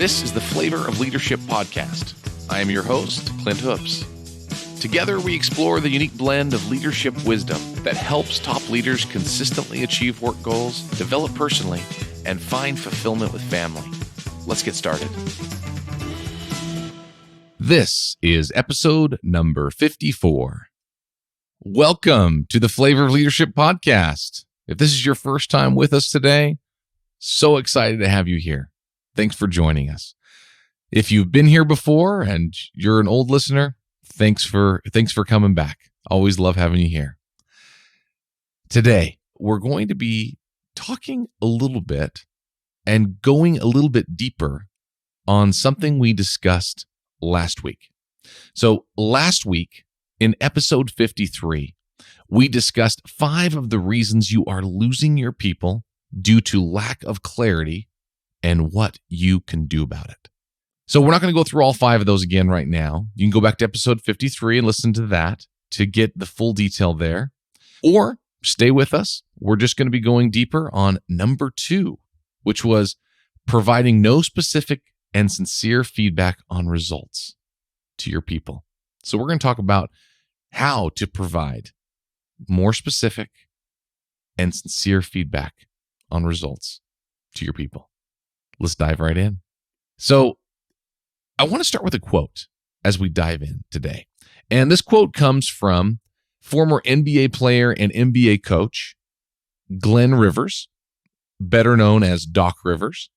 This is the Flavor of Leadership podcast. I am your host, Clint Hoops. Together, we explore the unique blend of leadership wisdom that helps top leaders consistently achieve work goals, develop personally, and find fulfillment with family. Let's get started. This is episode number 54. Welcome to the Flavor of Leadership podcast. If this is your first time with us today, so excited to have you here. Thanks for joining us. If you've been here before and you're an old listener, thanks for coming back. Always love having you here. Today, we're going to be talking a little bit and going a little bit deeper on something we discussed last week. So last week, in episode 53, we discussed 5 of the reasons you are losing your people due to lack of clarity and what you can do about it. So we're not going to go through all 5 of those again right now. You can go back to episode 53 and listen to that to get the full detail there. Or stay with us. We're just going to be going deeper on number 2, which was providing no specific and sincere feedback on results to your people. So we're going to talk about how to provide more specific and sincere feedback on results to your people. Let's dive right in. So I want to start with a quote as we dive in today. And this quote comes from former NBA player and NBA coach, Glenn Rivers, better known as Doc Rivers.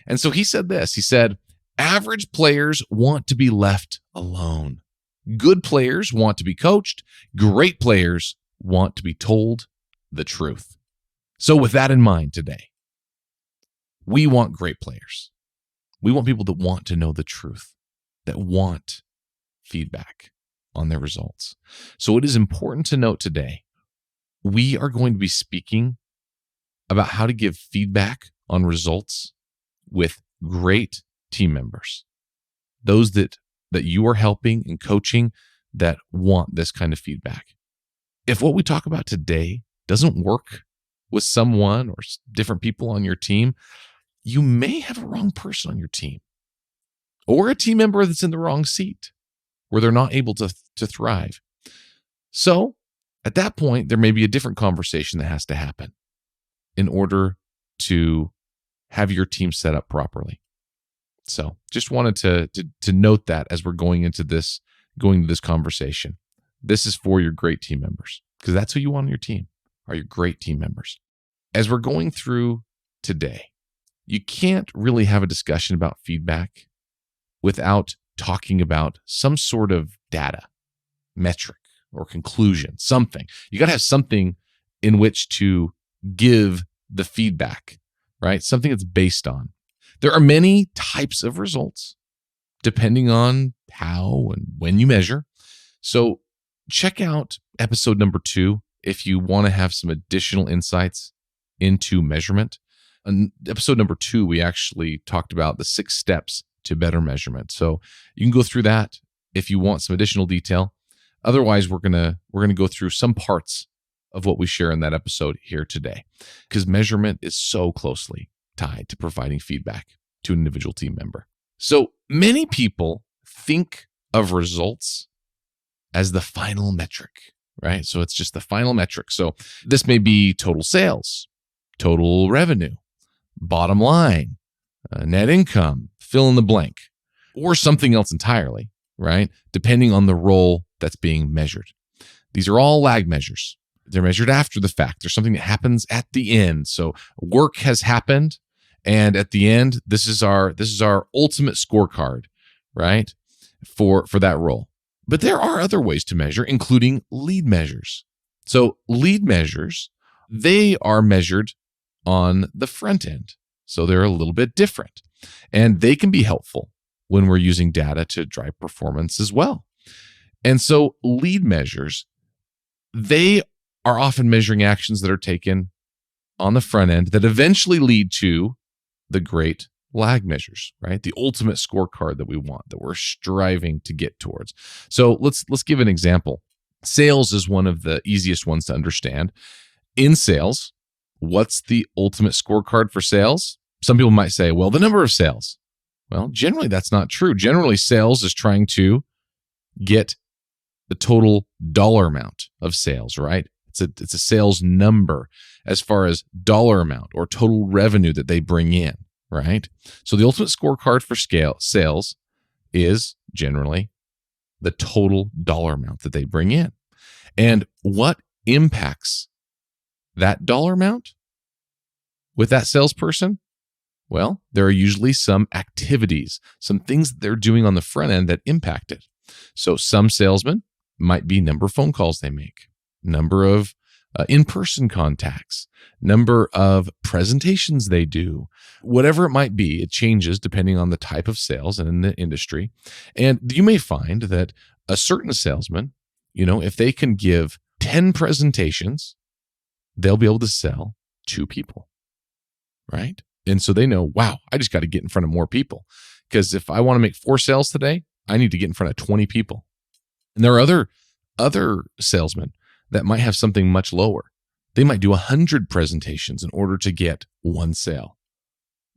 And so he said this, he said, "Average players want to be left alone. Good players want to be coached. Great players want to be told the truth." So with that in mind today, we want great players. We want people that want to know the truth, that want feedback on their results. So it is important to note today, we are going to be speaking about how to give feedback on results with great team members, those that you are helping and coaching that want this kind of feedback. If what we talk about today doesn't work with someone or different people on your team, you may have a wrong person on your team or a team member that's in the wrong seat where they're not able to thrive. So at that point, there may be a different conversation that has to happen in order to have your team set up properly. So just wanted to note that as we're going into this conversation. This is for your great team members because that's who you want on your team, are your great team members. As we're going through today, you can't really have a discussion about feedback without talking about some sort of data, metric, or conclusion, something. You got to have something in which to give the feedback, right? Something that's based on. There are many types of results depending on how and when you measure. So check out episode number 2 if you want to have some additional insights into measurement. In episode number 2, we actually talked about the 6 steps to better measurement. So you can go through that if you want some additional detail. Otherwise, we're gonna go through some parts of what we share in that episode here today, because measurement is so closely tied to providing feedback to an individual team member. So many people think of results as the final metric, right? So it's just the final metric. So this may be total sales, total revenue, bottom line, net income, fill in the blank, or something else entirely, right? Depending on the role that's being measured. These are all lag measures. They're measured after the fact. There's something that happens at the end. So work has happened, and at the end, this is our ultimate scorecard, right? For that role. But there are other ways to measure, including lead measures. So lead measures, they are measured on the front end. So they're a little bit different. And they can be helpful when we're using data to drive performance as well. And so lead measures, they are often measuring actions that are taken on the front end that eventually lead to the great lag measures, right? The ultimate scorecard that we want, that we're striving to get towards. So let's give an example. Sales is one of the easiest ones to understand. In sales, what's the ultimate scorecard for sales? Some people might say, well, the number of sales. Well, generally that's not true. Generally, sales is trying to get the total dollar amount of sales, right? It's a sales number as far as dollar amount or total revenue that they bring in, right? So the ultimate scorecard for sales is generally the total dollar amount that they bring in. And what impacts that dollar amount with that salesperson? Well, there are usually some activities, some things that they're doing on the front end that impact it. So some salesmen might be number of phone calls they make, number of in-person contacts, number of presentations they do, whatever it might be. It changes depending on the type of sales and in the industry. And you may find that a certain salesman, if they can give 10 presentations, they'll be able to sell 2 people, right? And so they know, wow, I just got to get in front of more people, because if I want to make 4 sales today, I need to get in front of 20 people. And there are other salesmen that might have something much lower. They might do 100 presentations in order to get 1 sale,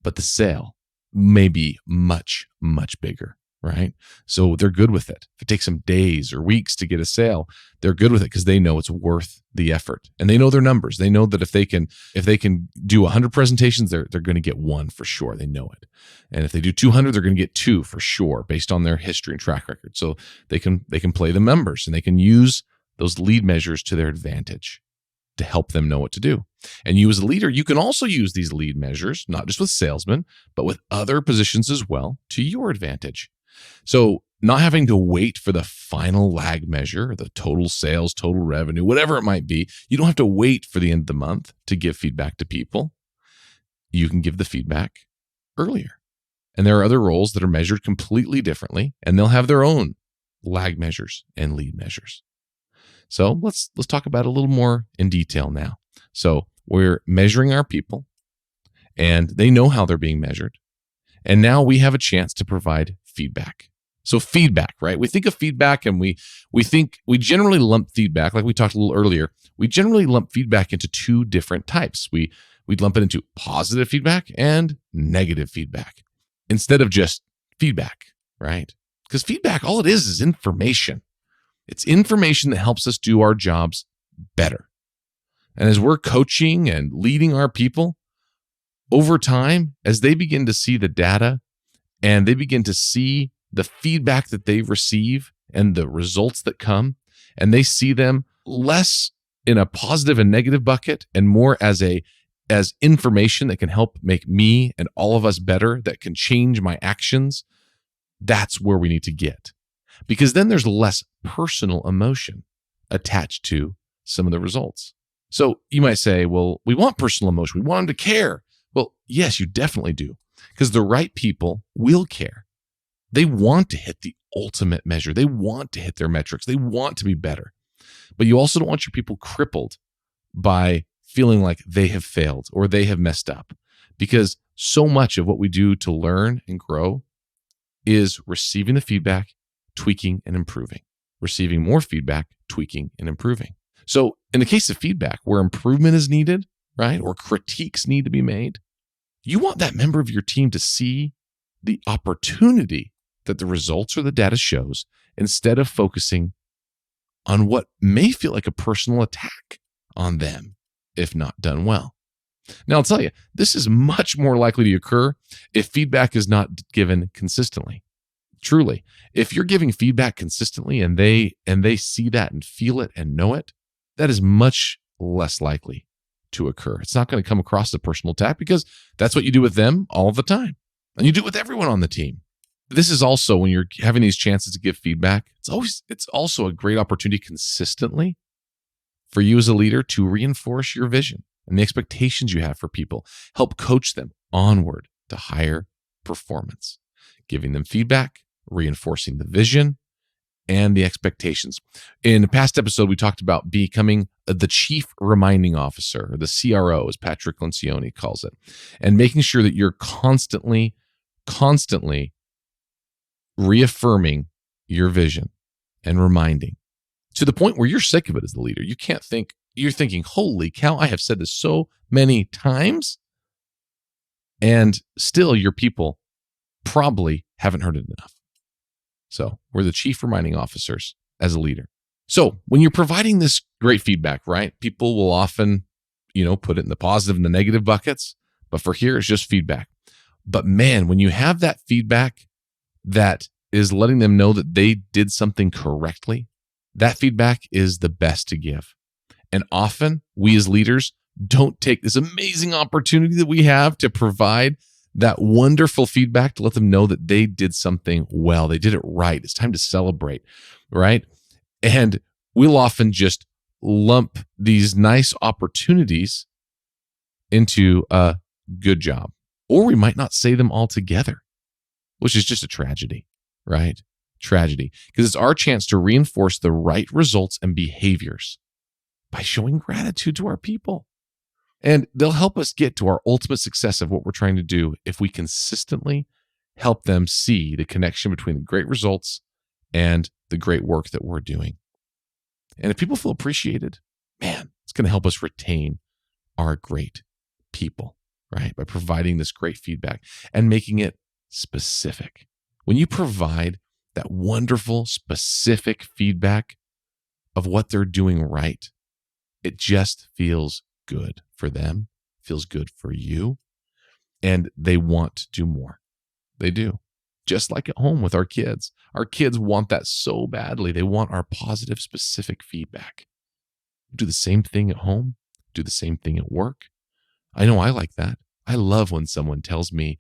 but the sale may be much, much bigger, right? So they're good with it. If it takes them days or weeks to get a sale, they're good with it because they know it's worth the effort, and they know their numbers. They know that if they can do 100 presentations, they're going to get 1 for sure. They know it. And if they do 200, they're going to get 2 for sure based on their history and track record. So they can play the numbers, and they can use those lead measures to their advantage to help them know what to do. And you as a leader, you can also use these lead measures, not just with salesmen, but with other positions as well, to your advantage. So not having to wait for the final lag measure, the total sales, total revenue, whatever it might be. You don't have to wait for the end of the month to give feedback to people. You can give the feedback earlier. And there are other roles that are measured completely differently, and they'll have their own lag measures and lead measures. So let's talk about it a little more in detail now. So we're measuring our people, and they know how they're being measured. And now we have a chance to provide feedback. So feedback, right? We think of feedback, and we generally lump feedback, like we talked a little earlier. We generally lump feedback into 2 different types. We'd lump it into positive feedback and negative feedback instead of just feedback, right? Because feedback, all it is information. It's information that helps us do our jobs better. And as we're coaching and leading our people, over time, as they begin to see the data and they begin to see the feedback that they receive and the results that come, and they see them less in a positive and negative bucket and more as information that can help make me and all of us better, that can change my actions, that's where we need to get. Because then there's less personal emotion attached to some of the results. So you might say, well, we want personal emotion. We want them to care. Well, yes, you definitely do. Because the right people will care. They want to hit the ultimate measure. They want to hit their metrics. They want to be better. But you also don't want your people crippled by feeling like they have failed or they have messed up. Because so much of what we do to learn and grow is receiving the feedback, tweaking and improving, receiving more feedback, tweaking and improving. So in the case of feedback where improvement is needed, right, or critiques need to be made, you want that member of your team to see the opportunity that the results or the data shows instead of focusing on what may feel like a personal attack on them if not done well. Now, I'll tell you, this is much more likely to occur if feedback is not given consistently. Truly, if you're giving feedback consistently and they see that and feel it and know it, that is much less likely to occur. It's not going to come across as a personal attack because that's what you do with them all the time. And you do it with everyone on the team. This is also, when you're having these chances to give feedback, it's also a great opportunity consistently for you as a leader to reinforce your vision and the expectations you have for people. Help coach them onward to higher performance, giving them feedback, reinforcing the vision and the expectations. In a past episode, we talked about becoming the chief reminding officer, or the CRO, as Patrick Lencioni calls it, and making sure that you're constantly reaffirming your vision and reminding to the point where you're sick of it as the leader. You're thinking, holy cow, I have said this so many times, and still your people probably haven't heard it enough. So we're the chief reminding officers as a leader. So when you're providing this great feedback, right, people will often, put it in the positive and the negative buckets. But for here, it's just feedback. But man, when you have that feedback that is letting them know that they did something correctly, that feedback is the best to give. And often we as leaders don't take this amazing opportunity that we have to provide that wonderful feedback to let them know that they did something well. They did it right. It's time to celebrate, right? And we'll often just lump these nice opportunities into a good job, or we might not say them all together, which is just a tragedy, right? Tragedy, because it's our chance to reinforce the right results and behaviors by showing gratitude to our people. And they'll help us get to our ultimate success of what we're trying to do if we consistently help them see the connection between the great results and the great work that we're doing. And if people feel appreciated, man, it's going to help us retain our great people, right? By providing this great feedback and making it specific. When you provide that wonderful, specific feedback of what they're doing right, it just feels good for them, feels good for you, and they want to do more. They do. Just like at home with our kids. Our kids want that so badly. They want our positive, specific feedback. Do the same thing at home. Do the same thing at work. I know I like that. I love when someone tells me,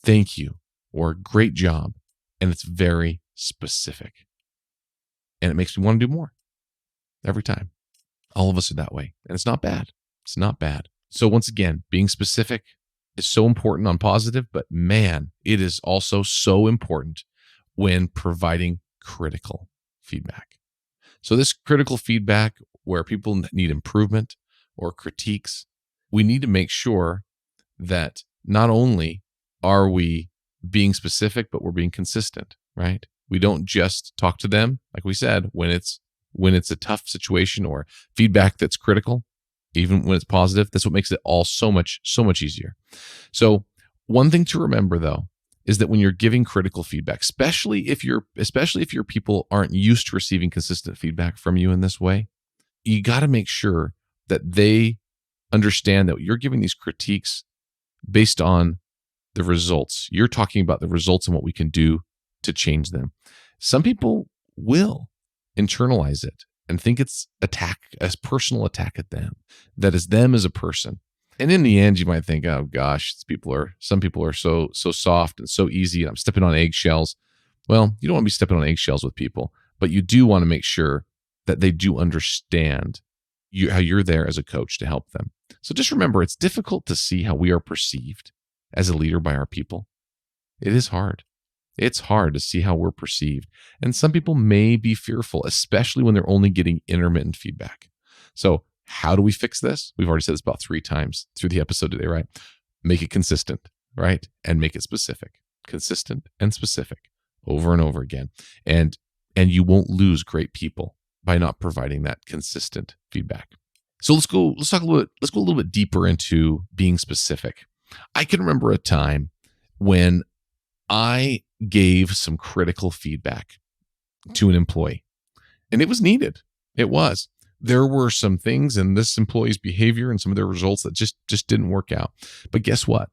thank you, or great job, and it's very specific. And it makes me want to do more every time. All of us are that way. And it's not bad. It's not bad. So once again, being specific is so important on positive, but man, it is also so important when providing critical feedback. So this critical feedback where people need improvement or critiques, we need to make sure that not only are we being specific, but we're being consistent, right? We don't just talk to them, like we said, when it's a tough situation or feedback that's critical, even when it's positive. That's what makes it all so much easier. So one thing to remember though, is that when you're giving critical feedback, especially if your people aren't used to receiving consistent feedback from you in this way, you got to make sure that they understand that you're giving these critiques based on the results. You're talking about the results and what we can do to change them. Some people will internalize it and think it's a personal attack at them, that is them as a person. And in the end, you might think, oh gosh, some people are so soft and so easy, and I'm stepping on eggshells. Well, you don't want to be stepping on eggshells with people, but you do want to make sure that they do understand how you're there as a coach to help them. So just remember, it's difficult to see how we are perceived as a leader by our people. It is hard. It's hard to see how we're perceived. And some people may be fearful, especially when they're only getting intermittent feedback. So how do we fix this? We've already said this about 3 times through the episode today, right? Make it consistent, right? And make it specific. Consistent and specific over and over again. And you won't lose great people by not providing that consistent feedback. So let's go a little bit deeper into being specific. I can remember a time when I gave some critical feedback to an employee, and it was needed. It was. There were some things in this employee's behavior and some of their results that just didn't work out. But guess what?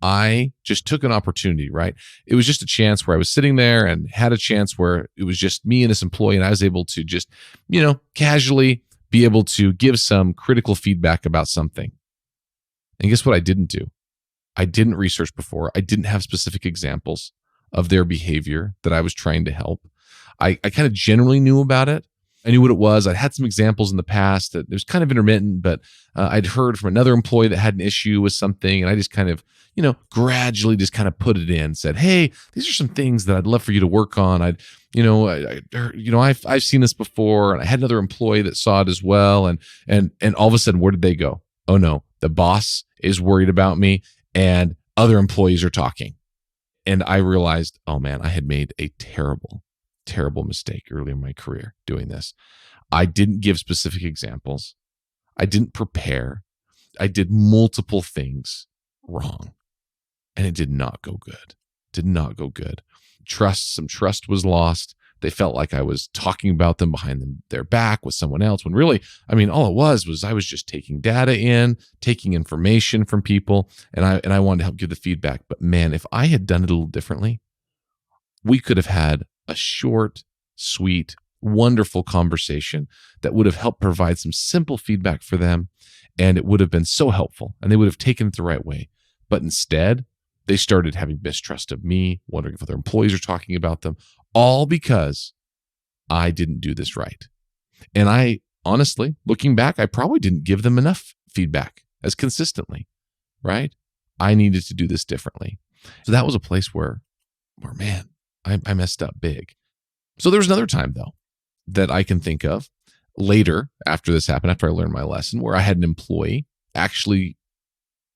I just took an opportunity, right? It was just a chance where I was sitting there and had a chance where it was just me and this employee, and I was able to just, casually be able to give some critical feedback about something. And guess what I didn't do? I didn't research before. I didn't have specific examples of their behavior that I was trying to help. I kind of generally knew about it. I knew what it was. I'd had some examples in the past that it was kind of intermittent, but I'd heard from another employee that had an issue with something, and I just kind of, gradually just kind of put it in, said, hey, these are some things that I'd love for you to work on. I've seen this before, and I had another employee that saw it as well. And all of a sudden, where did they go? Oh no, the boss is worried about me, and other employees are talking. And I realized, oh man, I had made a terrible mistake early in my career doing this. I didn't give specific examples. I didn't prepare. I did multiple things wrong. And it did not go good. Did not go good. Some trust was lost. They felt like I was talking about them behind their back with someone else, when really, all it was I was just taking data in, taking information from people, and I wanted to help give the feedback. But man, if I had done it a little differently, we could have had a short, sweet, wonderful conversation that would have helped provide some simple feedback for them, and it would have been so helpful, and they would have taken it the right way. But instead, they started having mistrust of me, wondering if other employees are talking about them, all because I didn't do this right. And I honestly, looking back, I probably didn't give them enough feedback as consistently, right? I needed to do this differently. So that was a place where man, I messed up big. So there was another time, though, that I can think of later after this happened, after I learned my lesson, where I had an employee actually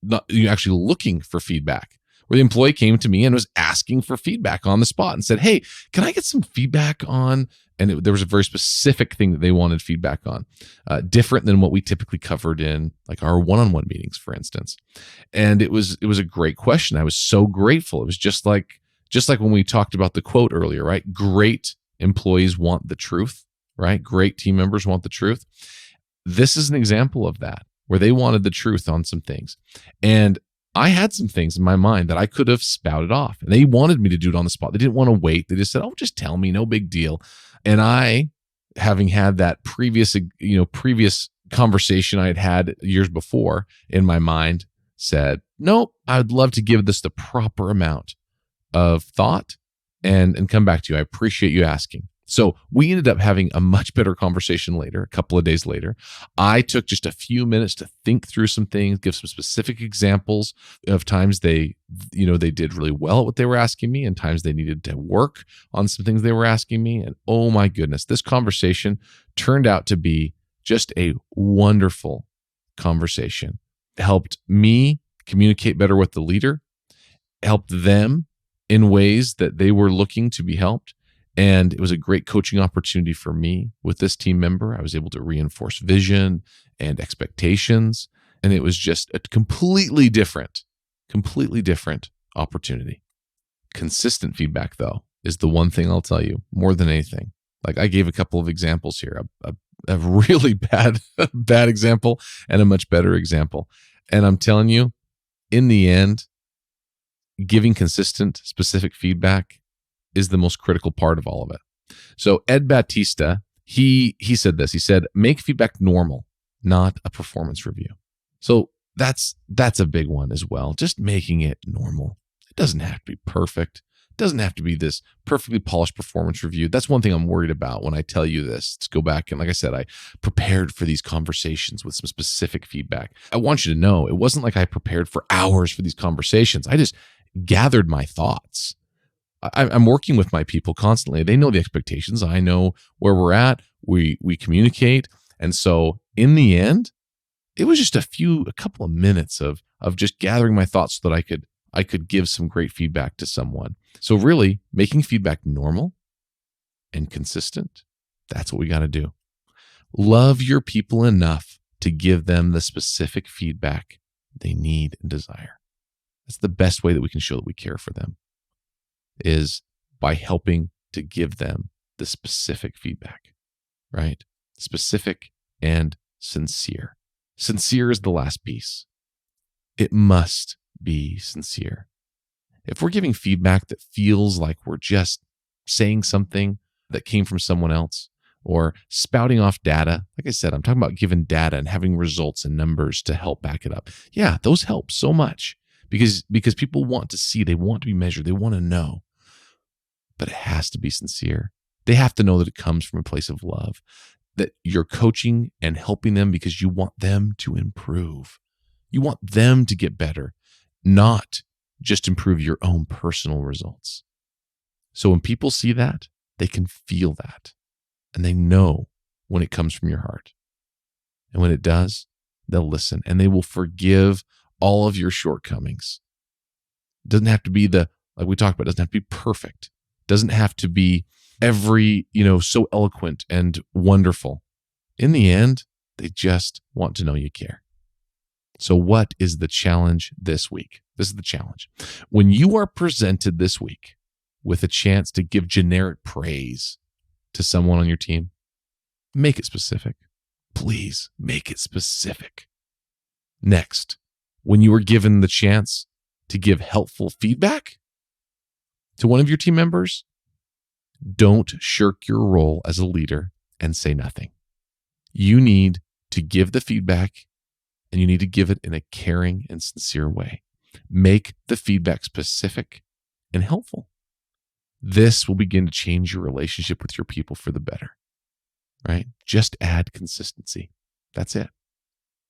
looking for feedback, where the employee came to me and was asking for feedback on the spot and said, "Hey, can I get some feedback on?" And there was a very specific thing that they wanted feedback on, different than what we typically covered in like our one-on-one meetings, for instance. And it was a great question. I was so grateful. It was just like when we talked about the quote earlier, right? Great employees want the truth, right? Great team members want the truth. This is an example of that, where they wanted the truth on some things. And I had some things in my mind that I could have spouted off, and they wanted me to do it on the spot. They didn't want to wait. They just said, "Oh, just tell me, no big deal." And I, having had that previous conversation I had had years before in my mind, said, "Nope, I'd love to give this the proper amount of thought and come back to you. I appreciate you asking." So we ended up having a much better conversation later, a couple of days later. I took just a few minutes to think through some things, give some specific examples of times they did really well at what they were asking me, and times they needed to work on some things they were asking me. And oh my goodness, this conversation turned out to be just a wonderful conversation. It helped me communicate better with the leader, helped them in ways that they were looking to be helped. And it was a great coaching opportunity for me with this team member. I was able to reinforce vision and expectations. And it was just a completely different opportunity. Consistent feedback, though, is the one thing I'll tell you more than anything. Like, I gave a couple of examples here, a really bad example and a much better example. And I'm telling you, in the end, giving consistent, specific feedback is the most critical part of all of it. So Ed Batista, he said this. He said, "Make feedback normal, not a performance review." So that's a big one as well. Just making it normal. It doesn't have to be perfect. It doesn't have to be this perfectly polished performance review. That's one thing I'm worried about when I tell you this. Let's go back. And like I said, I prepared for these conversations with some specific feedback. I want you to know, it wasn't like I prepared for hours for these conversations. I just gathered my thoughts. I'm working with my people constantly. They know the expectations. I know where we're at. We communicate. And so in the end, it was just a couple of minutes of just gathering my thoughts so that I could give some great feedback to someone. So really, making feedback normal and consistent, that's what we got to do. Love your people enough to give them the specific feedback they need and desire. That's the best way that we can show that we care for them, is by helping to give them the specific feedback, right? Specific and sincere. Sincere is the last piece. It must be sincere. If we're giving feedback that feels like we're just saying something that came from someone else, or spouting off data, like I said, I'm talking about giving data and having results and numbers to help back it up. Yeah, those help so much because people want to see, they want to be measured, they want to know. But it has to be sincere. They have to know that it comes from a place of love, that you're coaching and helping them because you want them to improve. You want them to get better, not just improve your own personal results. So when people see that, they can feel that, and they know when it comes from your heart. And when it does, they'll listen, and they will forgive all of your shortcomings. It doesn't have to be like we talked about, it doesn't have to be perfect. Doesn't have to be every, so eloquent and wonderful. In the end, they just want to know you care. So what is the challenge this week? This is the challenge. When you are presented this week with a chance to give generic praise to someone on your team, make it specific. Please make it specific. Next, when you are given the chance to give helpful feedback to one of your team members, don't shirk your role as a leader and say nothing. You need to give the feedback, and you need to give it in a caring and sincere way. Make the feedback specific and helpful. This will begin to change your relationship with your people for the better, right? Just add consistency. That's it.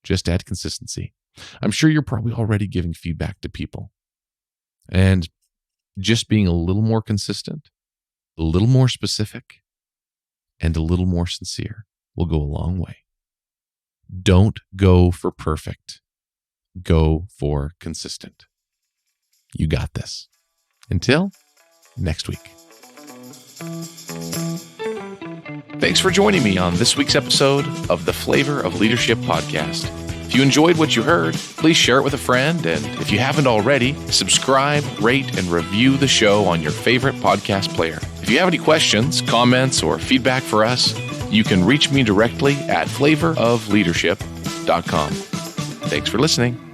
Just add consistency. I'm sure you're probably already giving feedback to people. And just being a little more consistent, a little more specific, and a little more sincere will go a long way. Don't go for perfect. Go for consistent. You got this. Until next week. Thanks for joining me on this week's episode of the Flavor of Leadership podcast. If you enjoyed what you heard, please share it with a friend. And if you haven't already, subscribe, rate, and review the show on your favorite podcast player. If you have any questions, comments, or feedback for us, you can reach me directly at flavorofleadership.com. Thanks for listening.